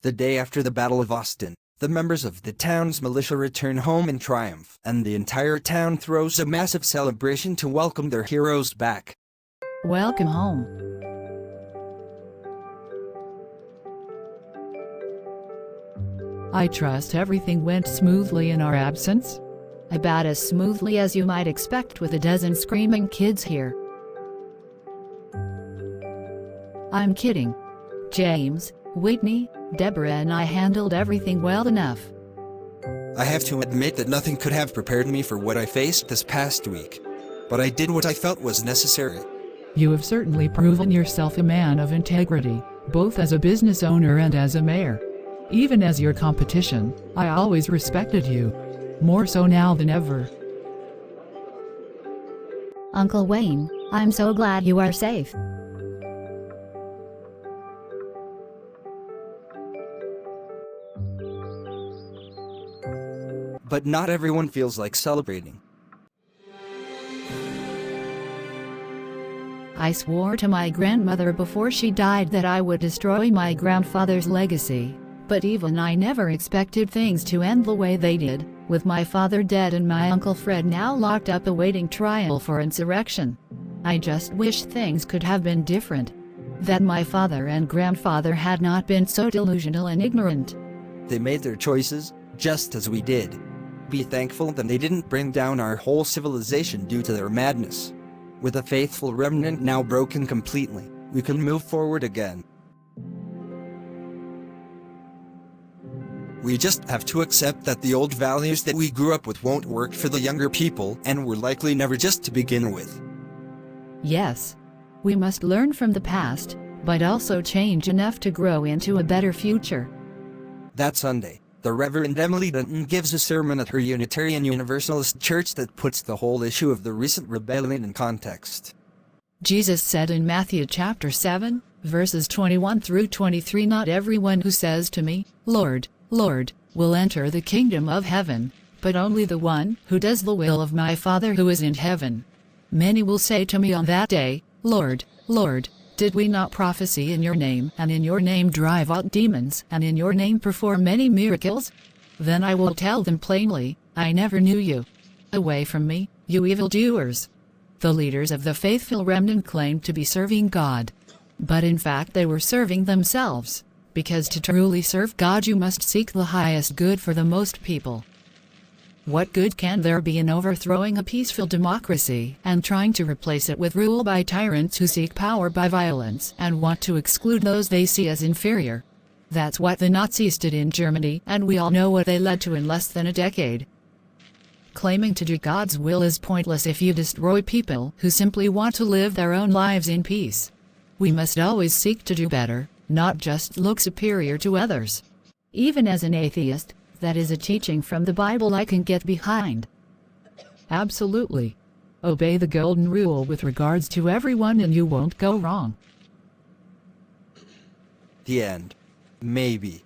The day after the Battle of Austin, the members of the town's militia return home in triumph, and the entire town throws a massive celebration to welcome their heroes back. Welcome home. I trust everything went smoothly in our absence. About as smoothly as you might expect with a dozen screaming kids here. I'm kidding. James, Whitney, Deborah and I handled everything well enough. I have to admit that nothing could have prepared me for what I faced this past week. But I did what I felt was necessary. You have certainly proven yourself a man of integrity, both as a business owner and as a mayor. Even as your competition, I always respected you. More so now than ever. Uncle Wayne, I'm so glad you are safe. But not everyone feels like celebrating. I swore to my grandmother before she died that I would destroy my grandfather's legacy, but even I never expected things to end the way they did, with my father dead and my Uncle Fred now locked up awaiting trial for insurrection. I just wish things could have been different. That my father and grandfather had not been so delusional and ignorant. They made their choices, just as we did. Be thankful that they didn't bring down our whole civilization due to their madness. With a faithful remnant now broken completely, we can move forward again. We just have to accept that the old values that we grew up with won't work for the younger people and were likely never just to begin with. Yes. We must learn from the past, but also change enough to grow into a better future. That Sunday, the Reverend Emily Denton gives a sermon at her Unitarian Universalist Church that puts the whole issue of the recent rebellion in context. Jesus said in Matthew chapter 7, verses 21 through 23, "Not everyone who says to me, 'Lord, Lord,' will enter the kingdom of heaven, but only the one who does the will of my Father who is in heaven. Many will say to me on that day, 'Lord, Lord, did we not prophesy in your name, and in your name drive out demons, and in your name perform many miracles?' Then I will tell them plainly, 'I never knew you. Away from me, you evildoers.'" The leaders of the faithful remnant claimed to be serving God. But in fact they were serving themselves, because to truly serve God you must seek the highest good for the most people. What good can there be in overthrowing a peaceful democracy and trying to replace it with rule by tyrants who seek power by violence and want to exclude those they see as inferior? That's what the Nazis did in Germany, and we all know what they led to in less than a decade. Claiming to do God's will is pointless if you destroy people who simply want to live their own lives in peace. We must always seek to do better, not just look superior to others. Even as an atheist, that is a teaching from the Bible I can get behind. Absolutely. Obey the golden rule with regards to everyone and you won't go wrong. The end. Maybe.